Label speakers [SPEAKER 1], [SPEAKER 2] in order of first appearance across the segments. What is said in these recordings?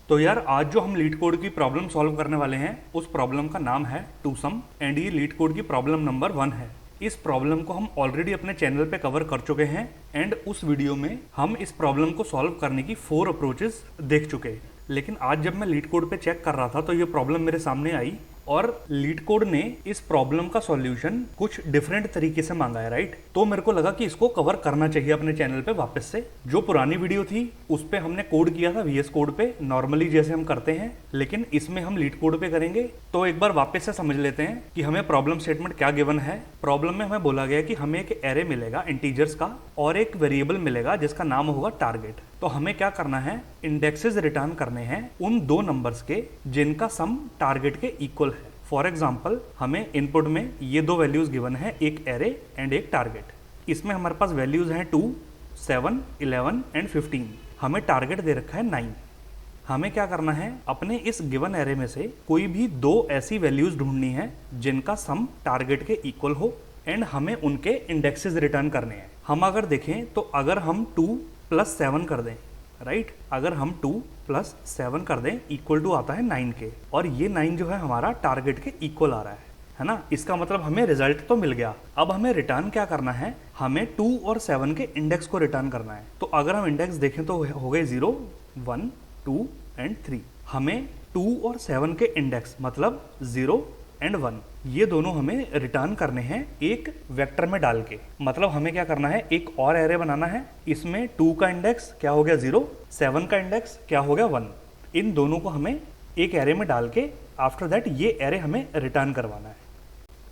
[SPEAKER 1] तो यार आज जो हम लीड कोड की प्रॉब्लम सॉल्व करने वाले हैं उस प्रॉब्लम का नाम है टू सम एंड ये लीड कोड की प्रॉब्लम नंबर 1 है। इस प्रॉब्लम को हम ऑलरेडी अपने चैनल पे कवर कर चुके हैं एंड उस वीडियो में हम इस प्रॉब्लम को सॉल्व करने की 4 अप्रोचेस देख चुके हैं। लेकिन आज जब मैं लीड कोड पे चेक कर रहा था तो ये प्रॉब्लम मेरे सामने आई और लीड कोड ने इस प्रॉब्लम का सॉल्यूशन कुछ डिफरेंट तरीके से मांगा है, राइट। तो मेरे को लगा कि इसको कवर करना चाहिए अपने चैनल पे वापस से। जो पुरानी वीडियो थी उस पे हमने कोड किया था VS कोड पे नॉर्मली जैसे हम करते हैं, लेकिन इसमें हम लीड कोड पे करेंगे। तो एक बार वापस से समझ लेते हैं कि हमें प्रॉब्लम स्टेटमेंट क्या गिवन है। प्रॉब्लम में हमें बोला गया कि हमें एक एरे मिलेगा इंटीजर्स का और एक वेरिएबल मिलेगा जिसका नाम होगा टारगेट। तो हमें क्या करना है, इंडेक्सेस रिटर्न करने हैं उन दो नंबर्स के जिनका सम टारगेट के इक्वल है। फॉर एग्जाम्पल हमें इनपुट में ये दो वैल्यूज गिवन है, एक एरे एंड एक टारगेट। इसमें हमारे पास वैल्यूज हैं 2, 7, 11 एंड 15। हमें टारगेट दे रखा है 9। हमें क्या करना है, अपने इस गिवन एरे में से कोई भी दो ऐसी वैल्यूज ढूंढनी है जिनका सम टारगेट के इक्वल हो एंड हमें उनके इंडेक्सेस रिटर्न करने हैं। हम अगर देखें तो अगर हम 2 + 7 कर दें, राइट, अगर हम 2 + 7 कर दें इक्वल टू आता है 9 के, और ये 9 जो है हमारा टारगेट के इक्वल आ रहा है ना। इसका मतलब हमें रिजल्ट तो मिल गया। अब हमें रिटर्न क्या करना है, हमें 2 और 7 के इंडेक्स को रिटर्न करना है। तो अगर हम इंडेक्स देखें तो हो गए 0, 1, 2 एंड 3। हमें 2 और 7 के इंडेक्स मतलब 0 एंड 1 ये दोनों हमें रिटर्न करने हैं एक वेक्टर में डाल के। मतलब हमें क्या करना है, एक और एरे बनाना है। इसमें 2 का इंडेक्स क्या हो गया 0, 7 का इंडेक्स क्या हो गया 1। इन दोनों को हमें एक एरे में डाल के आफ्टर दैट ये एरे हमें रिटर्न करवाना है।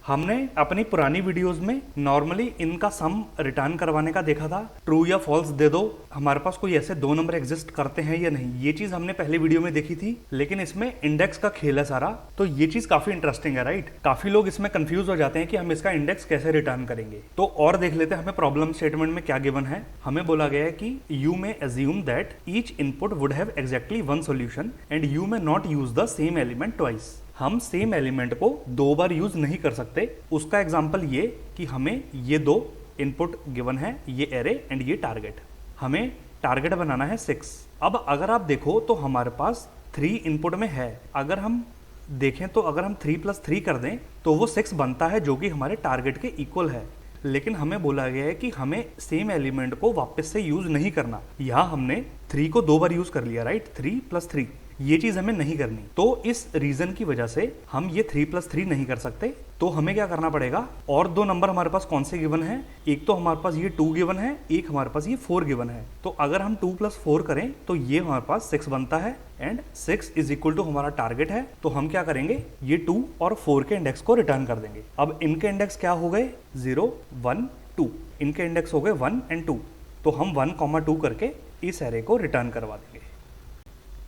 [SPEAKER 1] हमने अपनी पुरानी वीडियोस में नॉर्मली इनका सम रिटर्न करवाने का देखा था, ट्रू या फॉल्स दे दो, हमारे पास कोई ऐसे दो नंबर एग्जिस्ट करते हैं या नहीं, ये चीज हमने पहले वीडियो में देखी थी। लेकिन इसमें इंडेक्स का खेल है सारा, तो ये चीज काफी इंटरेस्टिंग है, राइट। काफी लोग इसमें कंफ्यूज हो जाते हैं कि हम इसका इंडेक्स कैसे रिटर्न करेंगे। तो और देख लेते हैं हमें प्रॉब्लम स्टेटमेंट में क्या गिवन है। हमें बोला गया है कि you may assume that each input would have exactly 1 solution and you may not use the same element twice. हम सेम एलिमेंट को 2 बार यूज नहीं कर सकते। उसका एग्जांपल ये कि हमें ये दो इनपुट गिवन है, ये एरे एंड ये टारगेट। हमें टारगेट बनाना है 6। अब अगर आप देखो तो हमारे पास 3 इनपुट में है। अगर हम देखें तो अगर हम 3 + 3 कर दें तो वो 6 बनता है, जो कि हमारे टारगेट के इक्वल है। लेकिन हमें बोला गया है कि हमें सेम एलिमेंट को वापस से यूज नहीं करना। यहाँ हमने 3 को 2 बार यूज कर लिया, राइट, 3 + 3। ये चीज हमें नहीं करनी। तो इस रीजन की वजह से हम ये 3 + 3 नहीं कर सकते। तो हमें क्या करना पड़ेगा, और दो नंबर हमारे पास कौन से गिवन है, एक तो हमारे पास ये 2 गिवन है, एक हमारे पास ये 4 गिवन है। तो अगर हम 2 + 4 करें तो ये हमारे पास 6 बनता है एंड 6 = हमारा टारगेट है। तो हम क्या करेंगे, ये 2 और 4 के इंडेक्स को रिटर्न कर देंगे। अब इनके इंडेक्स क्या हो गए, 0, 1, 2। इनके इंडेक्स हो गए 1 एंड 2। तो हम 1, 2 करके इस एरे को रिटर्न करवा देंगे।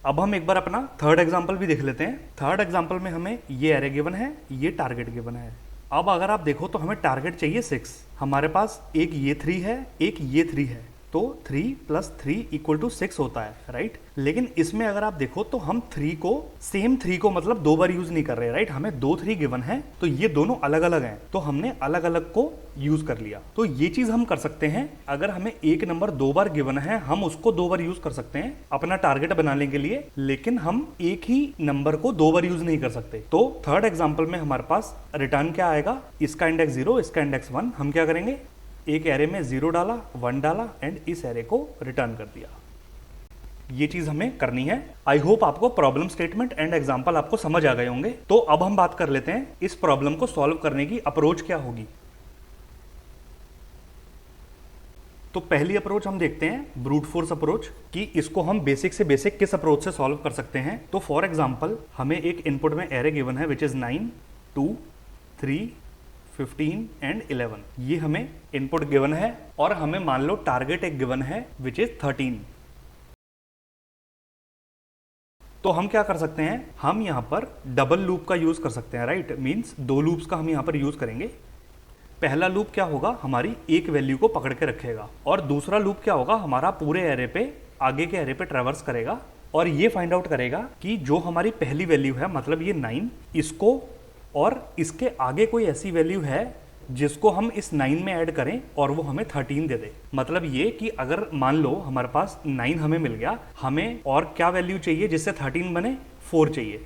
[SPEAKER 1] अब हम एक बार अपना थर्ड एग्जाम्पल भी देख लेते हैं। थर्ड एग्जाम्पल में हमें ये एरे गिवन है, ये टारगेट गिवन है। अब अगर आप देखो तो हमें टारगेट चाहिए 6। हमारे पास एक ये 3 है, एक ये 3 है, तो 3 + 3 = 6 होता है, राइट। लेकिन इसमें अगर आप देखो तो हम 3 को सेम 3 को मतलब 2 बार यूज नहीं कर रहे, राइट। हमें 2 3 गिवन है, तो ये दोनों अलग अलग हैं, तो हमने अलग अलग को यूज कर लिया। तो ये चीज हम कर सकते हैं, अगर हमें एक नंबर 2 बार गिवन है हम उसको 2 बार यूज कर सकते हैं अपना टारगेट बनाने के लिए। लेकिन हम एक ही नंबर को 2 बार यूज नहीं कर सकते। तो थर्ड एग्जाम्पल में हमारे पास रिटर्न क्या आएगा, इसका इंडेक्स 0, इसका इंडेक्स 1। हम क्या करेंगे, एक एरे में 0 डाला, 1 डाला एंड इस एरे को रिटर्न कर दिया। ये चीज हमें करनी है। आई होप आपको प्रॉब्लम स्टेटमेंट एंड एग्जांपल आपको समझ आ गए होंगे। तो अब हम बात कर लेते हैं इस प्रॉब्लम को सॉल्व करने की अप्रोच क्या होगी। तो पहली अप्रोच हम देखते हैं ब्रूट फोर्स अप्रोच, कि इसको हम बेसिक से बेसिक किस अप्रोच से सॉल्व कर सकते हैं। तो फॉर एग्जांपल हमें एक इनपुट में एरे गिवन है विच इज 9, 2, 3, 15 एंड 11। ये हमें इनपुट गिवन है और हमें मान लो टारगेट एक गिवन है विच इज 13। तो हम क्या कर सकते हैं, हम यहां पर डबल लूप का यूज कर सकते हैं, राइट। मींस 2 लूप्स का हम यहां पर यूज करेंगे। पहला लूप क्या होगा, हमारी एक वैल्यू को पकड़ के रखेगा, और दूसरा लूप क्या होगा, हमारा पूरे एरे पे आगे के एरे पे ट्रैवर्स करेगा और ये फाइंड आउट करेगा कि जो हमारी पहली वैल्यू है, मतलब ये 9, इसको और इसके आगे कोई ऐसी वैल्यू है जिसको हम इस 9 में ऐड करें और वो हमें 13 दे दे। मतलब ये कि अगर मान लो हमारे पास 9 हमें मिल गया, हमें और क्या वैल्यू चाहिए जिससे 13 बने, 4 चाहिए।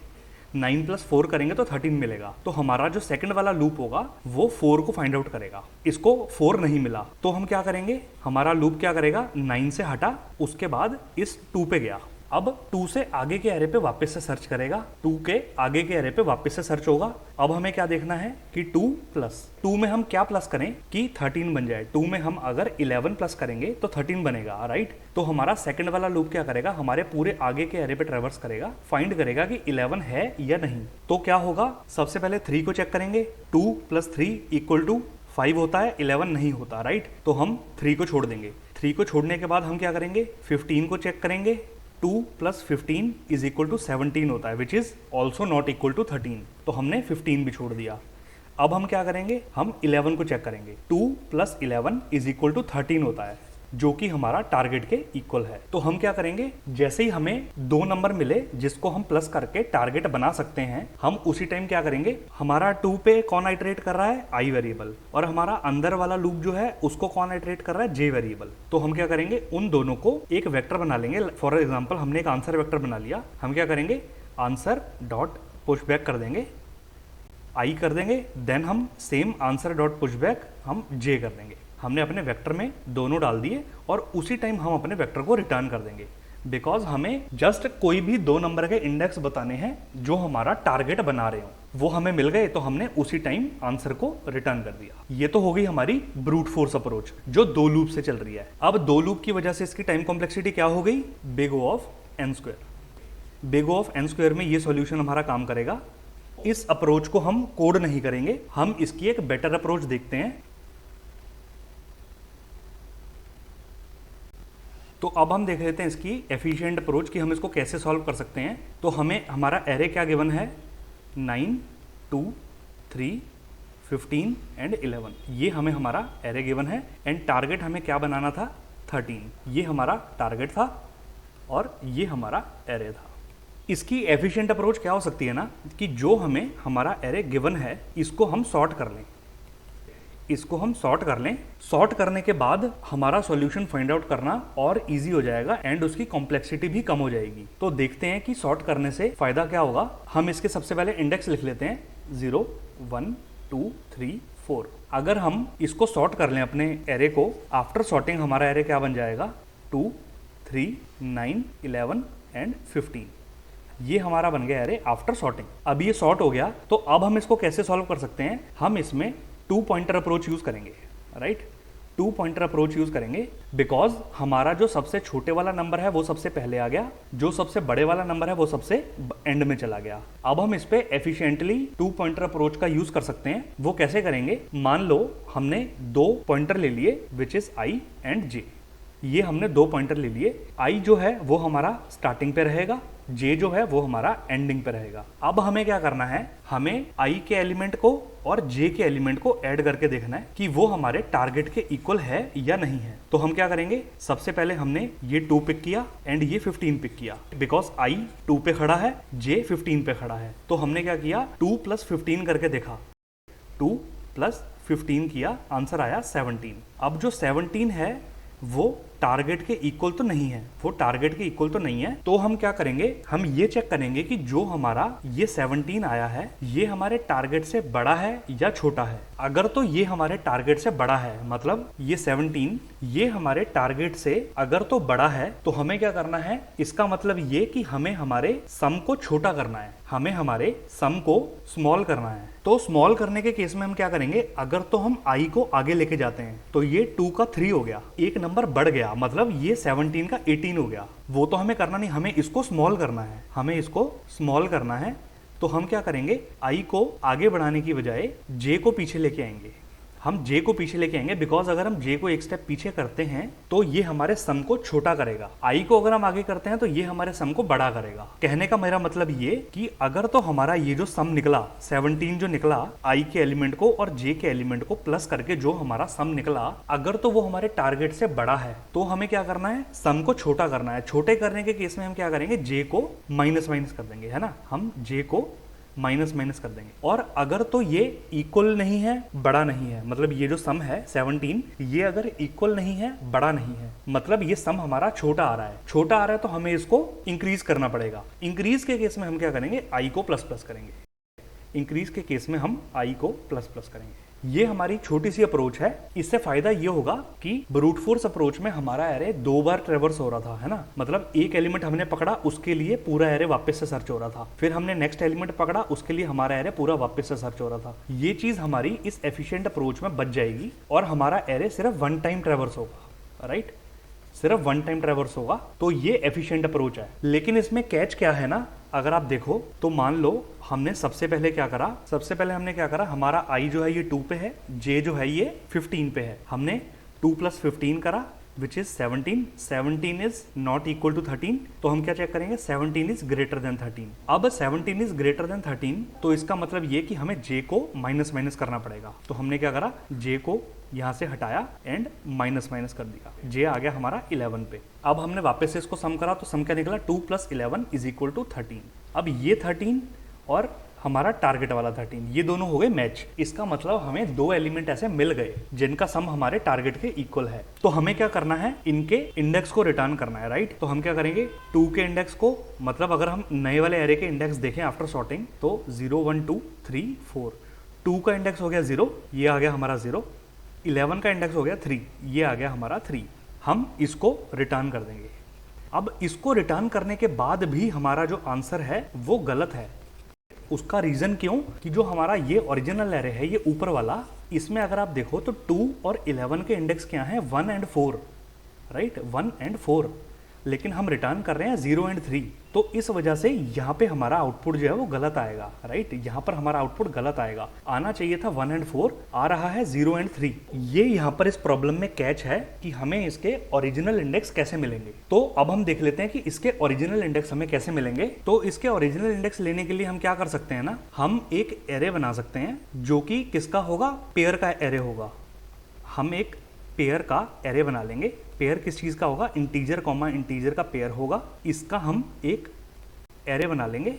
[SPEAKER 1] 9 + 4 करेंगे तो 13 मिलेगा। तो हमारा जो सेकंड वाला लूप होगा वो 4 को फाइंड आउट करेगा। इसको 4 नहीं मिला तो हम क्या करेंगे, हमारा लूप क्या करेगा, 9 से हटा, उसके बाद इस 2 पे गया। अब 2 से आगे के एरे पे वापस से सर्च करेगा, 2 के आगे के एरे पे वापस से सर्च होगा। अब हमें क्या देखना है कि 2 प्लस 2 में हम क्या प्लस करें कि 13 बन जाए। 2 में हम अगर 11 प्लस करेंगे तो 13 बनेगा, राइट। तो हमारा सेकंड वाला लूप क्या करेगा, हमारे पूरे आगे के एरे पे ट्रेवर्स करेगा, फाइंड करेगा कि 11 है या नहीं। तो क्या होगा, सबसे पहले 3 को चेक करेंगे, 2 + 3 = 5 होता है, 11 नहीं होता, राइट। तो हम 3 को छोड़ देंगे। 3 को छोड़ने के बाद हम क्या करेंगे, 15 को चेक करेंगे, 2 + 15 = 17 होता है, which is also not equal to 13। तो हमने 15 भी छोड़ दिया। अब हम क्या करेंगे, हम 11 को चेक करेंगे, 2 + 11 = 13 होता है, जो कि हमारा टारगेट के इक्वल है। तो हम क्या करेंगे, जैसे ही हमें 2 नंबर मिले जिसको हम प्लस करके टारगेट बना सकते हैं, हम उसी टाइम क्या करेंगे, हमारा 2 पे कौन आइटरेट कर रहा है, आई वेरिएबल, और हमारा अंदर वाला लूप जो है उसको कौन आइटरेट कर रहा है, जे वेरिएबल। तो हम क्या करेंगे, उन दोनों को एक वेक्टर बना लेंगे। फॉर एग्जाम्पल हमने एक आंसर वेक्टर बना लिया, हम क्या करेंगे, आंसर डॉट पुशबैक कर देंगे, आई कर देंगे, देन हम सेम आंसर डॉट पुशबैक हम जे कर देंगे। हमने अपने वेक्टर में दोनों डाल दिए और उसी टाइम हम अपने वेक्टर को रिटर्न कर देंगे, बिकॉज हमें जस्ट कोई भी 2 नंबर के इंडेक्स बताने हैं जो हमारा टारगेट बना रहे हो। वो हमें मिल गए तो हमने उसी टाइम आंसर को रिटर्न कर दिया। ये तो हो गई हमारी ब्रूट फोर्स अप्रोच जो 2 लूप से चल रही है। अब 2 लूप की वजह से इसकी टाइम कॉम्प्लेक्सिटी क्या हो गई, big O of n²। Big O of n² में ये सॉल्यूशन हमारा काम करेगा। इस अप्रोच को हम कोड नहीं करेंगे, हम इसकी एक बेटर अप्रोच देखते हैं। तो अब हम देख लेते हैं इसकी एफिशिएंट अप्रोच कि हम इसको कैसे सॉल्व कर सकते हैं। तो हमें हमारा एरे क्या गिवन है, 9, 2, 3, 15 एंड 11। ये हमें हमारा एरे गिवन है एंड टारगेट हमें क्या बनाना था, 13। ये हमारा टारगेट था और ये हमारा एरे था। इसकी एफिशिएंट अप्रोच क्या हो सकती है ना, कि जो हमें हमारा एरे गिवन है इसको हम सॉर्ट कर लें, इसको हम सॉर्ट कर लें। सॉर्ट करने के बाद हमारा सॉल्यूशन फाइंड आउट करना और इजी हो जाएगा एंड उसकी कॉम्प्लेक्सिटी भी कम हो जाएगी। तो देखते हैं कि सॉर्ट करने से फायदा क्या होगा। हम इसके सबसे पहले इंडेक्स लिख लेते हैं, 0, 1, 2, 3, 4। अगर हम इसको सॉर्ट कर लें अपने एरे को, आफ्टर सॉर्टिंग हमारा एरे क्या बन जाएगा, 2, 3, 9, 11 एंड 15। ये हमारा बन गया एरे आफ्टर सॉर्टिंग। अब ये सॉर्ट हो गया, तो अब हम इसको कैसे सॉल्व कर सकते हैं, हम इसमें 2 पॉइंटर अप्रोच यूज करेंगे, राइट। 2 पॉइंटर अप्रोच यूज करेंगे बिकॉज हमारा जो सबसे छोटे वाला नंबर है वो सबसे पहले आ गया, जो सबसे बड़े वाला नंबर है वो सबसे एंड में चला गया। अब हम इस पे एफिशिएंटली 2 पॉइंटर अप्रोच का यूज कर सकते हैं। वो कैसे करेंगे, मान लो हमने 2 पॉइंटर ले लिए विच इज आई एंड जे। ये हमने 2 पॉइंटर ले लिए, आई जो है वो हमारा स्टार्टिंग पे रहेगा, जे जो है वो हमारा एंडिंग पे रहेगा। अब हमें क्या करना है, हमें आई के एलिमेंट को और जे के एलिमेंट को ऐड करके देखना है कि वो हमारे टारगेट के इक्वल है या नहीं है। तो हम क्या करेंगे, सबसे पहले हमने ये 2 पिक किया एंड ये 15 पिक किया, बिकॉज आई 2 पे खड़ा है, जे 15 पे खड़ा है। तो हमने क्या किया, 2 + 15 करके देखा, 2 + 15 किया, आंसर आया 17। अब जो 17 है वो टारगेट के इक्वल तो नहीं है, वो टारगेट के इक्वल तो नहीं है। तो हम क्या करेंगे, हम ये चेक करेंगे कि जो हमारा ये 17 आया है ये हमारे टारगेट से बड़ा है या छोटा है। अगर तो ये हमारे टारगेट से बड़ा है, मतलब ये 17 ये हमारे टारगेट से अगर तो बड़ा है, तो हमें क्या करना है, इसका मतलब ये कि हमें हमारे सम को छोटा करना है, हमें हमारे सम को स्मॉल करना है। तो स्मॉल करने के केस में हम क्या करेंगे, अगर तो हम आई को आगे लेके जाते हैं तो ये 2 का 3 हो गया, एक नंबर बढ़ गया, मतलब ये 17 का 18 हो गया। वो तो हमें करना नहीं, हमें इसको स्मॉल करना है, हमें इसको स्मॉल करना है। तो हम क्या करेंगे, आई को आगे बढ़ाने की बजाय जे को पीछे लेके आएंगे। हम जे को पीछे लेके आएंगे बिकॉज अगर हम जे को एक स्टेप पीछे करते हैं तो ये हमारे सम को छोटा करेगा। आई को अगर हम आगे करते हैं तो ये हमारे सम को बड़ा करेगा। कहने का मेरा मतलब ये कि अगर तो हमारा ये जो सम निकला 17 जो निकला आई के एलिमेंट को और जे के एलिमेंट को प्लस करके जो हमारा सम निकला, अगर तो वो हमारे टारगेट से बड़ा है तो हमें क्या करना है, सम को छोटा करना है। छोटे करने के केस में हम क्या करेंगे, जे को माइनस कर देंगे, है ना। हम जे को माइनस माइनस कर देंगे। और अगर तो ये इक्वल नहीं है, बड़ा नहीं है, मतलब ये जो सम है 17, ये अगर इक्वल नहीं है, बड़ा नहीं है, मतलब ये सम हमारा छोटा आ रहा है। छोटा आ रहा है तो हमें इसको इंक्रीज करना पड़ेगा। इंक्रीज के केस में हम क्या करेंगे, आई को प्लस प्लस करेंगे। इंक्रीज के केस में हम आई को प्लस प्लस करेंगे। ये हमारी छोटी सी अप्रोच है। इससे फायदा ये होगा कि ब्रूट फोर्स अप्रोच में हमारा एरे 2 बार ट्रेवर्स हो रहा था, है ना, मतलब एक एलिमेंट हमने पकड़ा, उसके लिए पूरा एरे वापस से सर्च हो रहा था, फिर हमने नेक्स्ट एलिमेंट पकड़ा, उसके लिए हमारा एरे पूरा वापस से सर्च हो रहा था। ये चीज हमारी इस एफिशिएंट अप्रोच में बच जाएगी और हमारा एरे सिर्फ 1 टाइम ट्रेवर्स होगा, राइट, सिर्फ 1 टाइम ट्रेवर्स होगा। तो ये एफिशिएंट अप्रोच है। लेकिन इसमें कैच क्या है ना, अगर आप देखो तो मान लो हमने सबसे पहले क्या करा, सबसे पहले हमने क्या करा, हमारा i जो है ये 2 पे है, j जो है ये 15 पे है। हमने 2 + 15 करा which is 17। 17 is not equal to 13, तो हम क्या चेक करेंगे, 17 इज ग्रेटर देन 13। अब 17 इज ग्रेटर देन 13 तो इसका मतलब ये कि हमें j को माइनस माइनस करना पड़ेगा। तो हमने क्या करा, j को यहाँ से हटाया एंड माइनस माइनस कर दिया, j आ गया हमारा 11 पे। अब हमने वापस से इसको सम करा तो सम क्या निकला, 2 + 11 इज इक्वल टू 13। अब ये 13 और हमारा टारगेट वाला 13, ये दोनों हो गए मैच। इसका मतलब हमें 2 एलिमेंट ऐसे मिल गए जिनका सम हमारे टारगेट के इक्वल है। तो हमें क्या करना है, इनके इंडेक्स को रिटर्न करना है, राइट। तो हम क्या करेंगे, 2 के इंडेक्स को, मतलब अगर हम नए वाले एरे के इंडेक्स देखें आफ्टर सॉर्टिंग तो 0 1 2 3 4, 2 का इंडेक्स हो गया 0, ये आ गया हमारा 0, 11 का इंडेक्स हो गया 3, ये आ गया हमारा 3। हम इसको रिटर्न कर देंगे। अब इसको रिटर्न करने के बाद भी हमारा जो आंसर है वो गलत है। उसका रीजन क्यों, कि जो हमारा ये ओरिजिनल एरे है, ये ऊपर वाला, इसमें अगर आप देखो तो 2 और 11 के इंडेक्स क्या हैं, 1 और 4, राइट, 1 और 4, लेकिन हम रिटर्न कर रहे हैं 0 और 3। तो इस वजह से यहाँ पे हमारा आउटपुट जो है वो गलत आएगा, राइट, यहाँ पर हमारा आउटपुट गलत आएगा। आना चाहिए था 1 और 4, आ रहा है 0 और 3। ये यहाँ पर इस प्रॉब्लम में कैच है कि हमें इसके ओरिजिनल इंडेक्स कैसे मिलेंगे। तो अब हम देख लेते हैं कि इसके ओरिजिनल इंडेक्स हमें कैसे मिलेंगे। तो इसके ओरिजिनल इंडेक्स लेने के लिए हम क्या कर सकते हैं ना, हम एक एरे बना सकते हैं जो कि किसका होगा, पेयर का एरे होगा। हम एक पेयर का एरे बना लेंगे। पेयर किस चीज़ का होगा, इंटीजर कॉमा इंटीजर का पेयर होगा। इसका हम एक एरे बना लेंगे।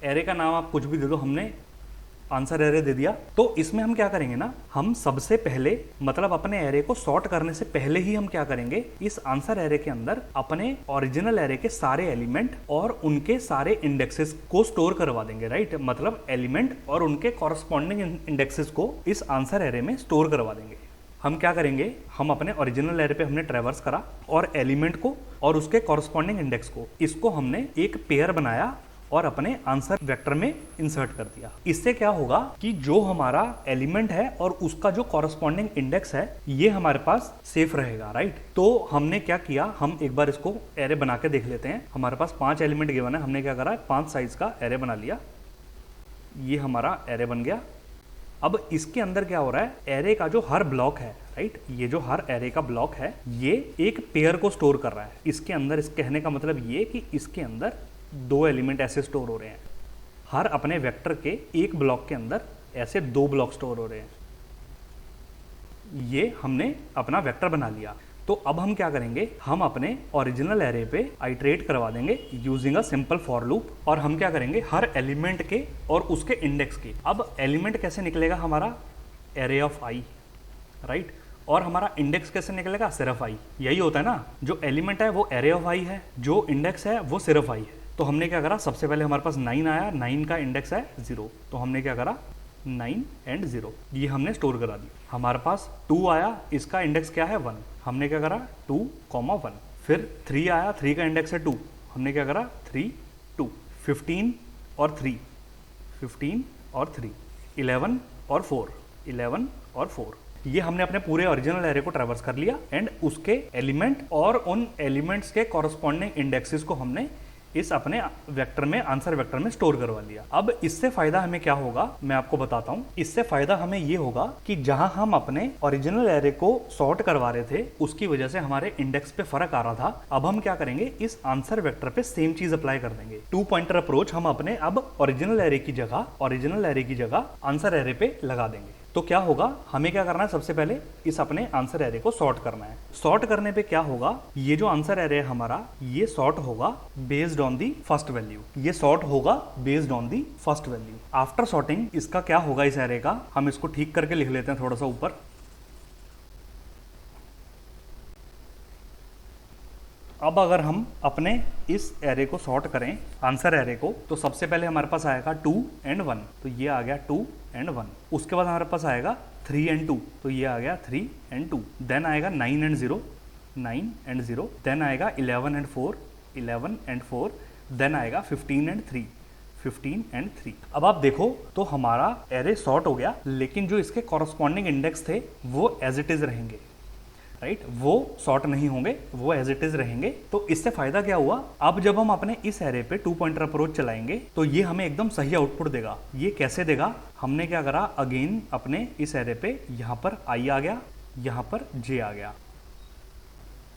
[SPEAKER 1] एरे का नाम आप कुछ भी दे दो, हमने आंसर एरे दे दिया। तो इसमें हम क्या करेंगे ना, हम सबसे पहले मतलब अपने एरे को सॉर्ट करने से पहले ही हम क्या करेंगे, इस आंसर एरे के अंदर अपने ओरिजिनल एरे के सारे एलिमेंट और उनके सारे इंडेक्सेस को स्टोर करवा देंगे, राइट, मतलब एलिमेंट और उनके कॉरस्पॉन्डिंग इंडेक्सेस को इस आंसर एरे में स्टोर करवा देंगे। हम क्या करेंगे, हम अपने ओरिजिनल एरे पे हमने ट्रैवर्स करा और एलिमेंट को और उसके कॉरस्पॉन्डिंग इंडेक्स को, इसको हमने एक पेयर बनाया और अपने आंसर वेक्टर में इंसर्ट कर दिया। इससे क्या होगा कि जो हमारा एलिमेंट है और उसका जो कॉरस्पॉन्डिंग इंडेक्स है ये हमारे पास सेफ रहेगा, राइट। तो हमने क्या किया, हम एक बार इसको एरे बना के देख लेते हैं। हमारे पास 5 एलिमेंट गिवन है, हमने क्या करा, 5 साइज का एरे बना लिया। ये हमारा एरे बन गया। अब इसके अंदर क्या हो रहा है, एरे का जो हर ब्लॉक है, राइट, ये जो हर एरे का ब्लॉक है ये एक पेयर को स्टोर कर रहा है। इसके अंदर, इस कहने का मतलब ये कि इसके अंदर 2 एलिमेंट ऐसे स्टोर हो रहे हैं। हर अपने वेक्टर के एक ब्लॉक के अंदर ऐसे 2 ब्लॉक स्टोर हो रहे हैं। ये हमने अपना वेक्टर बना लिया। तो अब हम क्या करेंगे, हम अपने ओरिजिनल एरे पे आइटरेट करवा देंगे using a simple for loop. और हम क्या करेंगे, हर एलिमेंट के और उसके इंडेक्स के। अब एलिमेंट कैसे निकलेगा, हमारा एरे ऑफ आई, राइट, और हमारा इंडेक्स कैसे निकलेगा, सिर्फ आई। यही होता है ना, जो एलिमेंट है वो एरे ऑफ आई है, जो इंडेक्स है वो सिर्फ आई है। तो हमने क्या करा, सबसे पहले हमारे पास 9 आया, 9 का इंडेक्स है 0, तो हमने क्या करा, 9 और 0 ये हमने स्टोर करा दिया। हमारे पास 2 आया, इसका इंडेक्स क्या है 1, हमने क्या करा 2, 1। फिर 3 आया, 3 का इंडेक्स है 2, हमने क्या करा 3, 2। 15 और 3, 15 और 3, 11 और 4, 11 और 4। ये हमने अपने पूरे ओरिजिनल एरे को ट्रैवर्स कर लिया एंड उसके एलिमेंट और उन एलिमेंट्स के कॉरस्पॉन्डिंग इंडेक्सेस को हमने इस अपने वेक्टर में, आंसर वेक्टर में स्टोर करवा लिया। अब इससे फायदा हमें क्या होगा, मैं आपको बताता हूं। इससे फायदा हमें ये होगा कि जहां हम अपने ओरिजिनल एरे को सॉर्ट करवा रहे थे उसकी वजह से हमारे इंडेक्स पे फर्क आ रहा था, अब हम क्या करेंगे, इस आंसर वेक्टर पे सेम चीज अप्लाई कर देंगे। 2 पॉइंटर अप्रोच हम अपने अब ओरिजिनल एरे की जगह आंसर एरे पे लगा देंगे। तो क्या होगा, हमें क्या करना है, सबसे पहले इस अपने आंसर एरे को सॉर्ट करना है। सॉर्ट करने पे क्या होगा, ये जो आंसर एरे है हमारा, ये सॉर्ट होगा based on the first value. ये सॉर्ट होगा based on the first value. After sorting इसका क्या होगा, इस एरे का, हम इसको ठीक करके लिख लेते हैं थोड़ा सा ऊपर। अब अगर हम अपने इस एरे को सॉर्ट करें, आंसर एरे को, तो सबसे पहले हमारे पास आएगा 2 and 1, तो ये आ गया 2 and 1। उसके बाद हमारे पास आएगा 3 and 2, तो ये आ गया 3 and 2। देन आएगा 9 and 0, 9 and 0। देन आएगा 11 and 4, 11 and 4। देन आएगा 15 and 3, 15 and 3। अब आप देखो तो हमारा एरे सॉर्ट हो गया, लेकिन जो इसके कॉरस्पॉन्डिंग इंडेक्स थे वो एज इट इज रहेंगे, राइट, वो सॉर्ट नहीं होंगे, वो एज इट इज रहेंगे। तो इससे फायदा क्या हुआ, अब जब हम अपने इस एरे पे 2 पॉइंटर अप्रोच चलाएंगे तो ये हमें एकदम सही आउटपुट देगा। ये कैसे देगा, हमने क्या करा, अगेन अपने इस एरे पे यहाँ पर i आ गया, यहाँ पर j आ गया।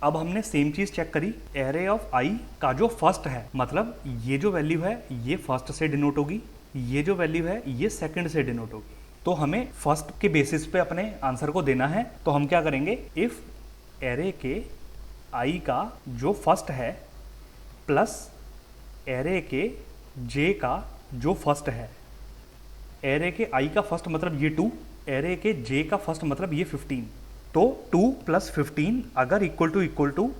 [SPEAKER 1] अब हमने सेम चीज चेक करी, एरे ऑफ i का जो फर्स्ट है, मतलब ये जो वैल्यू है ये फर्स्ट से डिनोट होगी, ये जो वैल्यू है ये सेकंड से डिनोट होगी। तो हमें फर्स्ट के बेसिस पे अपने आंसर को देना है। तो हम क्या करेंगे, इफ एरे के i का जो फर्स्ट है प्लस एरे के j का जो फर्स्ट है, एरे के i का फर्स्ट मतलब ये 2, एरे के j का फर्स्ट मतलब ये 15, तो 2 + 15 अगर इक्वल टू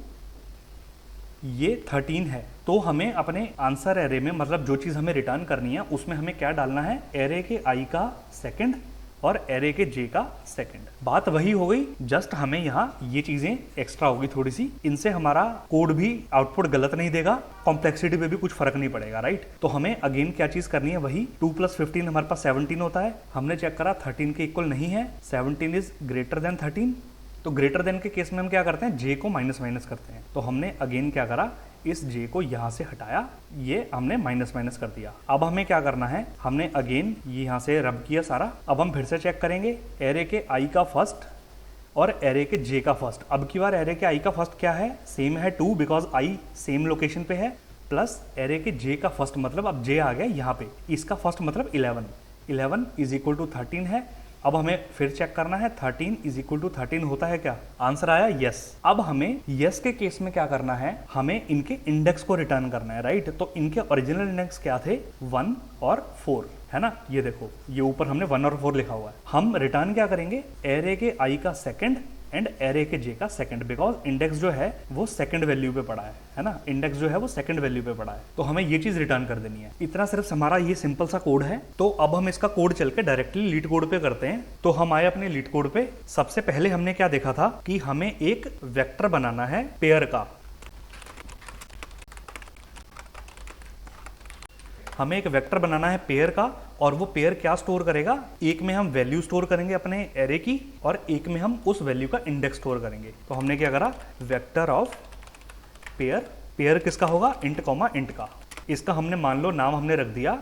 [SPEAKER 1] ये 13 है, तो हमें अपने आंसर एरे में, मतलब जो चीज़ हमें रिटर्न करनी है उसमें हमें क्या डालना है, एरे के i का सेकंड और एरे के j का सेकंड। बात वही हो गई, जस्ट हमें यहाँ ये चीजें एक्स्ट्रा होगी थोड़ी सी, इनसे हमारा कोड भी आउटपुट गलत नहीं देगा, कॉम्प्लेक्सिटी पे भी कुछ फर्क नहीं पड़ेगा, राइट। तो हमें अगेन क्या चीज करनी है, वही 2 + 15 हमारे पास 17 होता है। हमने चेक करा 13 के इक्वल नहीं है, 17 इज ग्रेटर देन 13। तो ग्रेटर देन के केस में हम क्या करते हैं, j को माइनस करते हैं। तो हमने अगेन क्या करा, इस j को यहाँ से हटाया, ये हमने माइनस कर दिया। अब हमें क्या करना है, हमने अगेन ये यहाँ से रब किया सारा। अब हम फिर से चेक करेंगे, एरे के i का फर्स्ट और एरे के j का फर्स्ट। अब की बार एरे के i का फर्स्ट क्या है, सेम है 2, बिकॉज i सेम लोकेशन पे है, प्लस एरे के j का फर्स्ट मतलब अब j आ गया यहाँ पे, इसका फर्स्ट मतलब 11 इज इक्वल टू 13 है। अब हमें फिर चेक करना है 13 इज इक्वल टू 13 होता है क्या, आंसर आया यस। अब हमें यस के केस में क्या करना है, हमें इनके इंडेक्स को रिटर्न करना है, राइट। तो इनके ओरिजिनल इंडेक्स क्या थे, 1 और 4 है ना, ये देखो ये ऊपर हमने 1 और 4 लिखा हुआ है। हम रिटर्न क्या करेंगे, एरे के i का सेकंड एंड एरे के j का सेकंड, बिकॉज इंडेक्स जो है वो सेकंड वैल्यू पे पड़ा है ना, इंडेक्स जो है वो सेकंड वैल्यू पे पड़ा है, तो हमें ये चीज रिटर्न कर देनी है। इतना सिर्फ हमारा ये सिंपल सा कोड है। तो अब हम इसका कोड चल के डायरेक्टली लीड कोड पे करते हैं। तो हम आए अपने लीड कोड पे। सबसे पहले हमने क्या देखा था कि हमें एक वेक्टर बनाना है पेयर का, हमें एक वेक्टर बनाना है पेयर का, और वो पेयर क्या स्टोर करेगा, एक में हम वैल्यू स्टोर करेंगे अपने एरे की और एक में हम उस वैल्यू का इंडेक्स स्टोर करेंगे। तो हमने क्या करा, वेक्टर ऑफ पेयर, पेयर किसका होगा, इंट कॉमा इंट का। इसका हमने मान लो नाम हमने रख दिया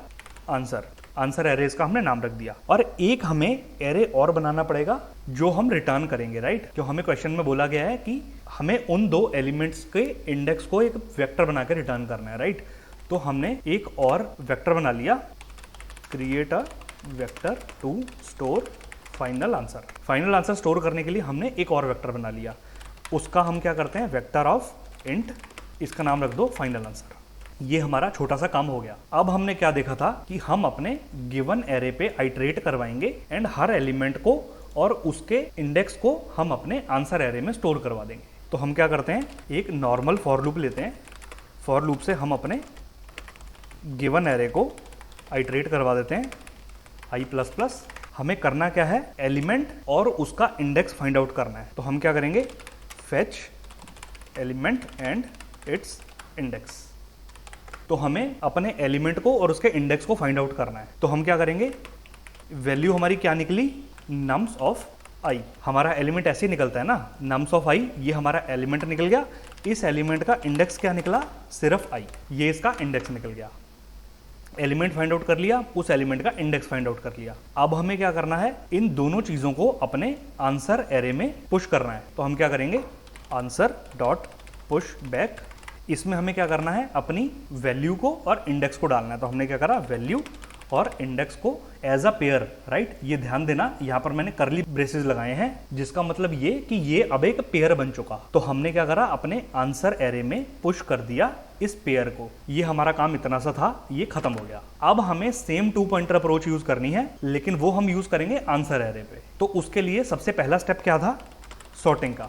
[SPEAKER 1] आंसर, आंसर एरे इसका हमने नाम रख दिया। और एक हमें एरे और बनाना पड़ेगा जो हम रिटर्न करेंगे, राइट। जो हमें क्वेश्चन में बोला गया है कि हमें उन दो एलिमेंट्स के इंडेक्स को एक वेक्टर बना के रिटर्न करना है, राइट। तो हमने एक और वेक्टर बना लिया, create a vector to store final answer. Final answer store करने के लिए हमने एक और वेक्टर बना लिया, उसका हम क्या करते हैं, वेक्टर ऑफ इंट, इसका नाम रख दो फाइनल आंसर। ये हमारा छोटा सा काम हो गया। अब हमने क्या देखा था कि हम अपने गिवन एरे पे आइटरेट करवाएंगे एंड हर एलिमेंट को और उसके इंडेक्स को हम अपने आंसर एरे में स्टोर करवा देंगे। तो हम क्या करते हैं, एक नॉर्मल फॉर लूप लेते हैं, फॉर लूप से हम अपने गिवन एरे को आइटरेट करवा देते हैं i++। हमें करना क्या है, एलिमेंट और उसका इंडेक्स फाइंड आउट करना है। तो हम क्या करेंगे, fetch element and it's index. तो हमें अपने एलिमेंट को और उसके इंडेक्स को फाइंड आउट करना है। तो हम क्या करेंगे, वैल्यू हमारी क्या निकली, नम्स ऑफ i। हमारा एलिमेंट ऐसे ही निकलता है ना, नम्स ऑफ i, ये हमारा एलिमेंट निकल गया। इस एलिमेंट का इंडेक्स क्या निकला, सिर्फ i, ये इसका इंडेक्स निकल गया। एलिमेंट फाइंड आउट कर लिया, उस एलिमेंट का इंडेक्स फाइंड आउट कर लिया। अब हमें क्या करना है, इन दोनों चीजों को अपने आंसर एरे में पुश करना है। तो हम क्या करेंगे, आंसर डॉट पुश बैक। इसमें हमें क्या करना है, अपनी वैल्यू को और इंडेक्स को डालना है। तो हमने क्या करा, वैल्यू और इंडेक्स को एज अ पेयर, राइट। ये ध्यान देना, यहाँ पर मैंने करली ब्रेसेस लगाए हैं, जिसका मतलब ये कि ये अब एक पेयर बन चुका। तो हमने क्या करा, अपने आंसर एरे में पुश कर दिया इस पेयर को। ये हमारा काम इतना सा था, ये खत्म हो गया। अब हमें सेम 2 पॉइंटर अप्रोच यूज करनी है, लेकिन वो हम यूज करेंगे आंसर एरे पे। तो उसके लिए सबसे पहला स्टेप क्या था, सॉर्टिंग का।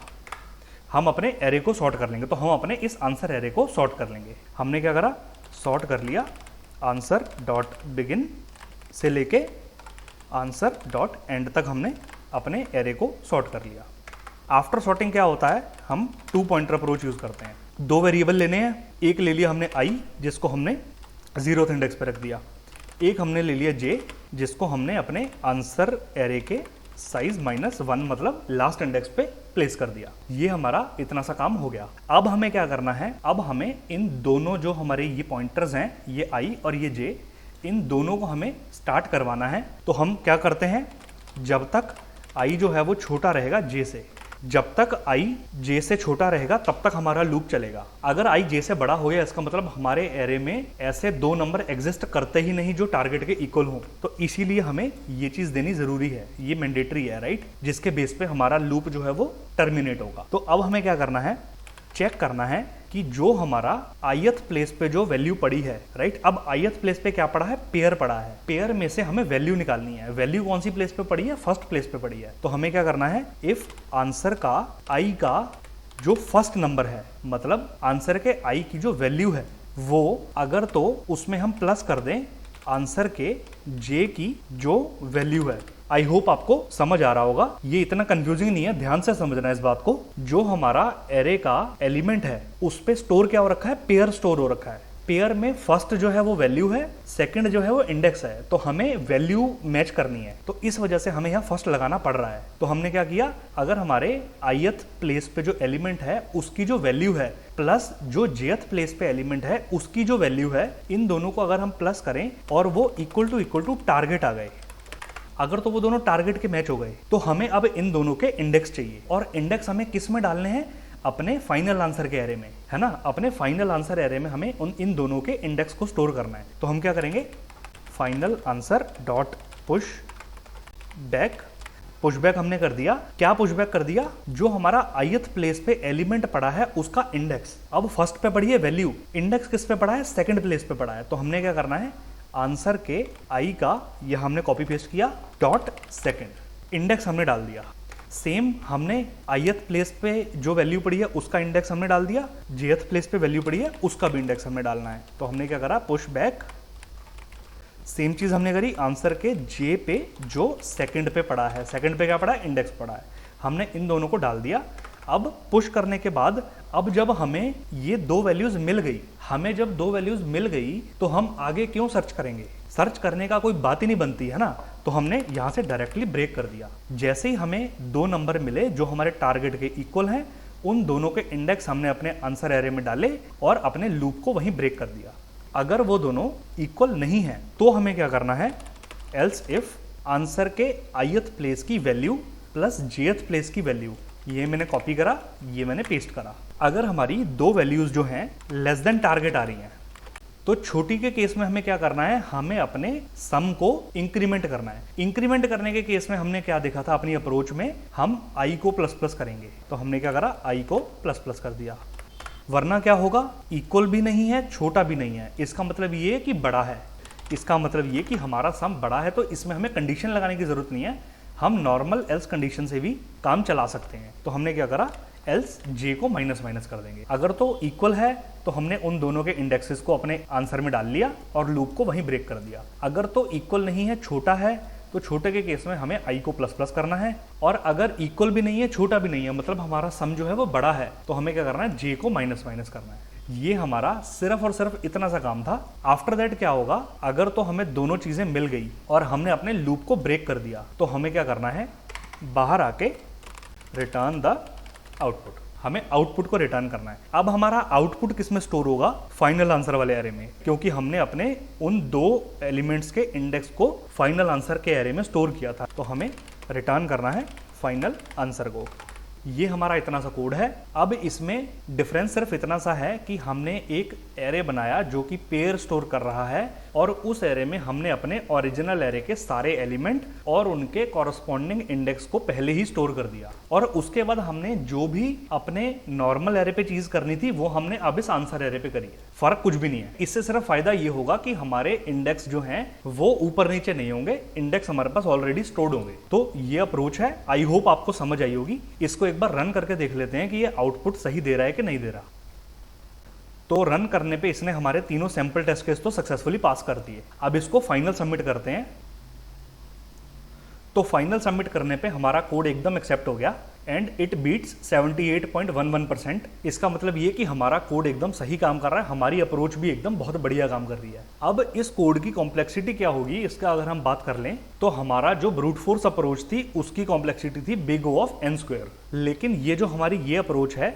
[SPEAKER 1] हम अपने एरे को सॉर्ट कर लेंगे। तो हम अपने इस आंसर एरे को सॉर्ट कर लेंगे। हमने क्या करा, सॉर्ट कर लिया आंसर डॉट बिगिन से लेके आंसर डॉट एंड तक हमने अपने एरे को सॉर्ट कर लिया। आफ्टर सॉर्टिंग क्या होता है, हम 2 पॉइंटर अप्रोच यूज करते हैं। 2 वेरिएबल लेने हैं, एक ले लिया हमने i जिसको हमने 0th इंडेक्स पे रख दिया, एक हमने ले लिया j जिसको हमने अपने आंसर एरे के साइज -1 मतलब लास्ट इंडेक्स पे प्लेस कर दिया। ये हमारा इतना सा काम हो गया। अब हमें क्या करना है, अब हमें इन दोनों जो हमारे ये पॉइंटर्स हैं, ये i और ये j, इन दोनों को हमें स्टार्ट करवाना है। तो हम क्या करते हैं, जब तक i जो है वो छोटा रहेगा j से, जब तक i j से छोटा रहेगा तब तक हमारा लूप चलेगा। अगर i j से बड़ा हो गया, इसका मतलब हमारे एरे में ऐसे 2 नंबर एग्जिस्ट करते ही नहीं जो टारगेट के इक्वल हो। तो इसीलिए हमें ये चीज देनी जरूरी है, ये मैंडेटरी है, राइट, जिसके बेस पे हमारा लूप जो है वो टर्मिनेट होगा। तो अब हमें क्या करना है, चेक करना है कि जो हमारा ith प्लेस पे जो वैल्यू पड़ी है, राइट। अब ith प्लेस पे क्या पड़ा है, पेयर पड़ा है। पेयर में से हमें वैल्यू निकालनी है। वैल्यू कौन सी प्लेस पे पड़ी है, फर्स्ट प्लेस पे पड़ी है। तो हमें क्या करना है, इफ आंसर का i का जो फर्स्ट नंबर है, मतलब आंसर के i की जो वैल्यू है वो अगर, तो उसमें हम प्लस कर दें आंसर के j की जो वैल्यू है। आई होप आपको समझ आ रहा होगा, ये इतना कंफ्यूजिंग नहीं है, ध्यान से समझना इस बात को। जो हमारा एरे का एलिमेंट है उस पे स्टोर क्या हो रखा है, पेयर स्टोर हो रखा है। पेयर में फर्स्ट जो है वो वैल्यू है, सेकंड जो है वो इंडेक्स है। तो हमें वैल्यू मैच करनी है, तो इस वजह से हमें यहाँ फर्स्ट लगाना पड़ रहा है। तो हमने क्या किया, अगर हमारे ith प्लेस पे जो एलिमेंट है उसकी जो वैल्यू है प्लस जो jth प्लेस पे एलिमेंट है उसकी जो वैल्यू है, इन दोनों को अगर हम प्लस करें और वो इक्वल टू टारगेट आ गए, अगर तो वो दोनों टारगेट के मैच हो गए, तो हमें अब इन दोनों के इंडेक्स चाहिए। और इंडेक्स हमें किस में डालने हैं, अपने फाइनल आंसर के एरे में, है ना। अपने फाइनल आंसर एरे में हमें इन दोनों के इंडेक्स को स्टोर करना है। तो हम क्या करेंगे, final answer dot push back. Pushback हमने कर दिया, क्या पुशबैक कर दिया, जो हमारा ith प्लेस पे एलिमेंट पड़ा है उसका इंडेक्स। अब फर्स्ट पे पड़ी है वैल्यू, इंडेक्स किस पे पड़ा है, सेकंड प्लेस पे पड़ा है। तो हमने क्या करना है, आंसर के i का यह हमने कॉपी पेस्ट किया, डॉट सेकंड, इंडेक्स हमने डाल दिया। सेम हमने ith प्लेस पे जो वैल्यू पड़ी है उसका इंडेक्स हमने डाल दिया, jth प्लेस पे वैल्यू पड़ी है उसका भी इंडेक्स हमने डालना है। तो हमने क्या करा, पुश बैक, सेम चीज हमने करी आंसर के j पे जो सेकंड पे पड़ा है, सेकंड पे क्या पड़ा है, इंडेक्स पड़ा है, हमने इन दोनों को डाल दिया। अब पुश करने के बाद, अब जब हमें ये 2 वैल्यूज मिल गई, हमें जब 2 वैल्यूज मिल गई तो हम आगे क्यों सर्च करेंगे, सर्च करने का कोई बात ही नहीं बनती है ना। तो हमने यहाँ से डायरेक्टली ब्रेक कर दिया। जैसे ही हमें 2 नंबर मिले जो हमारे टारगेट के इक्वल हैं, उन दोनों के इंडेक्स हमने अपने आंसर एरे में डाले और अपने लूप को वहीं ब्रेक कर दिया। अगर वो दोनों इक्वल नहीं है तो हमें क्या करना है, एल्स इफ आंसर के ith प्लेस की वैल्यू प्लस jth प्लेस की वैल्यू, ये मैंने कॉपी करा, ये मैंने पेस्ट करा। अगर हमारी 2 वैल्यूज जो हैं लेस देन टारगेट आ रही हैं, तो छोटी के केस में हमें क्या करना है, हमें अपने सम को इंक्रीमेंट करना है। इंक्रीमेंट करने के केस में हमने क्या देखा था अपनी अप्रोच में, हम i को प्लस प्लस करेंगे। तो हमने क्या करा, i को प्लस प्लस कर दिया, वरना क्या होगा, इक्वल भी नहीं है छोटा भी नहीं है, इसका मतलब ये कि बड़ा है। इसका मतलब ये कि हमारा सम बड़ा है, तो इसमें हमें कंडीशन लगाने की जरूरत नहीं है, हम नॉर्मल एल्स कंडीशन से भी काम चला सकते हैं। तो हमने क्या करा, एल्स j को माइनस माइनस कर देंगे। अगर तो इक्वल है तो हमने उन दोनों के इंडेक्सेस को अपने आंसर में डाल लिया और लूप को वहीं ब्रेक कर दिया। अगर तो इक्वल नहीं है, छोटा है, तो छोटे के केस में हमें i को प्लस प्लस करना है। और अगर इक्वल भी नहीं है, छोटा भी नहीं है, मतलब हमारा सम जो है वो बड़ा है, तो हमें क्या करना है, j को माइनस माइनस करना है। ये हमारा सिर्फ और सिर्फ इतना सा काम था। आफ्टर दैट क्या होगा, अगर तो हमें दोनों चीजें मिल गई और हमने अपने लूप को ब्रेक कर दिया, तो हमें क्या करना है, बाहर आके रिटर्न द आउटपुट, हमें आउटपुट को रिटर्न करना है। अब हमारा आउटपुट किस में स्टोर होगा, फाइनल आंसर वाले एरे में, क्योंकि हमने अपने उन 2 एलिमेंट्स के इंडेक्स को फाइनल आंसर के एरे में स्टोर किया था। तो हमें रिटर्न करना है फाइनल आंसर को। ये हमारा इतना सा कोड है। अब इसमें डिफरेंस सिर्फ इतना सा है कि हमने एक एरे बनाया जो कि पेयर स्टोर कर रहा है और उस एरे में हमने अपने ओरिजिनल एरे के सारे एलिमेंट और उनके कॉरस्पॉन्डिंग इंडेक्स को पहले ही स्टोर कर दिया, और उसके बाद हमने जो भी अपने नॉर्मल एरे पे चीज करनी थी वो हमने अब इस आंसर एरे पे करी है। फर्क कुछ भी नहीं है। इससे सिर्फ फायदा ये होगा कि हमारे इंडेक्स जो हैं वो ऊपर नीचे नहीं होंगे, इंडेक्स हमारे पास ऑलरेडी स्टोर्ड होंगे। तो ये अप्रोच है, आई होप आपको समझ आई होगी। इसको एक बार रन करके देख लेते हैं कि ये आउटपुट सही दे रहा है कि नहीं दे रहा। तो रन करने पे इसने हमारे तीनों सैंपल टेस्ट केस तो सक्सेसफुली पास कर दिए। अब इसको फाइनल सबमिट करते हैं। तो फाइनल सबमिट करने पे हमारा कोड एकदम एक्सेप्ट हो गया एंड इट बीट्स 78.11%। इसका मतलब ये कि हमारा कोड एकदम सही काम कर रहा है, हमारी अप्रोच भी एकदम बहुत बढ़िया काम कर रही है। अब इस कोड की कॉम्प्लेक्सिटी क्या होगी, इसका अगर हम बात कर लें तो हमारा जो ब्रूट फोर्स अप्रोच थी उसकी कॉम्प्लेक्सिटी थी big O of n square, लेकिन ये जो हमारी ये अप्रोच है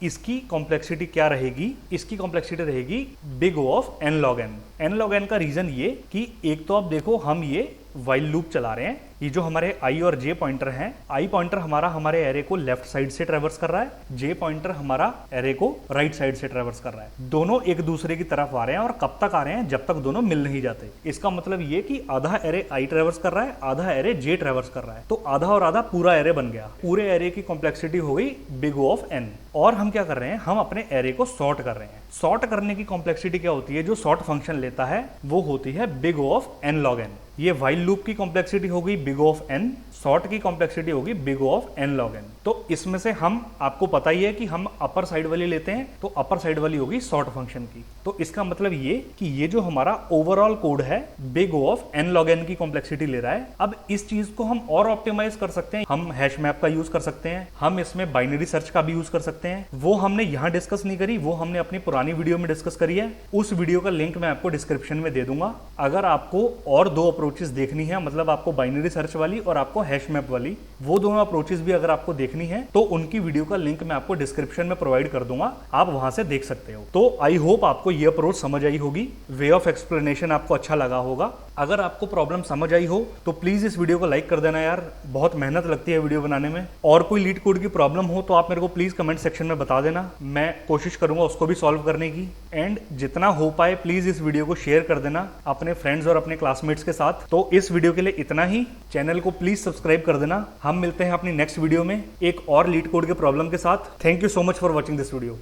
[SPEAKER 1] इसकी कॉम्प्लेक्सिटी क्या रहेगी, इसकी कॉम्प्लेक्सिटी रहेगी big O of n log n। n log n का रीजन ये कि एक तो आप देखो हम ये वाइल लूप चला रहे हैं, ये जो हमारे i और j पॉइंटर हैं, i पॉइंटर हमारा हमारे एरे को लेफ्ट साइड से ट्रेवर्स कर रहा है, j पॉइंटर हमारा एरे को राइट साइड से ट्रेवर्स कर रहा है। दोनों एक दूसरे की तरफ आ रहे हैं और कब तक आ रहे हैं, जब तक दोनों मिल नहीं जाते। इसका मतलब ये कि आधा एरे i ट्रेवर्स कर रहा है, आधा एरे j ट्रेवर्स कर रहा है, तो आधा और आधा पूरा एरे बन गया। पूरे एरे की कॉम्प्लेक्सिटी हो गई बिग O ऑफ n। और हम क्या कर रहे हैं, हम अपने एरे को सॉर्ट कर रहे हैं। सॉर्ट करने की कॉम्प्लेक्सिटी क्या होती है, जो सॉर्ट फंक्शन लेता है वो होती है big O of n log n। ये वाइल लूप की कॉम्प्लेक्सिटी होगी big O of n, sort की कॉम्प्लेक्सिटी होगी big O of n log n। तो इसमें से हम, आपको पता ही है कि हम अपर साइड वाली लेते हैं, तो अपर साइड वाली होगी सॉर्ट फंक्शन की। तो इसका मतलब ये कि ये जो हमारा ओवरऑल कोड है big O of n log n की कॉम्प्लेक्सिटी ले रहा है। अब इस चीज को हम और ऑप्टिमाइज कर सकते हैं, हम हैश मैप का यूज कर सकते हैं, हम इसमें बाइनरी सर्च का भी यूज कर सकते हैं। वो हमने यहाँ डिस्कस नहीं करी, वो हमने अपनी पुरानी वीडियो में डिस्कस करी है। उस वीडियो का लिंक मैं आपको डिस्क्रिप्शन में दे दूंगा। अगर आपको और दो अप्रोचेस देखनी है, मतलब आपको बाइनरी सर्च वाली और आपको हैश मैप वाली, वो दोनों अप्रोचेस भी अगर आपको देखनी है तो उनकी वीडियो का लिंक मैं आपको डिस्क्रिप्शन में प्रोवाइड कर दूंगा, आप वहां से देख सकते हो। तो आई होप आपको ये अप्रोच समझ आई होगी, वे ऑफ एक्सप्लेनेशन आपको अच्छा लगा होगा। अगर आपको प्रॉब्लम समझ आई हो तो प्लीज इस वीडियो को लाइक कर देना यार, बहुत मेहनत लगती है वीडियो बनाने में। और कोई लीड कोड की प्रॉब्लम हो तो आप मेरे को प्लीज कमेंट सेक्शन में बता देना, मैं कोशिश करूंगा उसको भी सॉल्व करने की। एंड जितना हो पाए प्लीज इस वीडियो को शेयर कर देना अपने फ्रेंड्स और अपने क्लासमेट्स के साथ। तो इस वीडियो के लिए इतना ही, चैनल को प्लीज सब्सक्राइब कर देना। हम मिलते हैं अपनी नेक्स्ट वीडियो में एक और लीड कोड के प्रॉब्लम के साथ। Thank you so much for watching this video.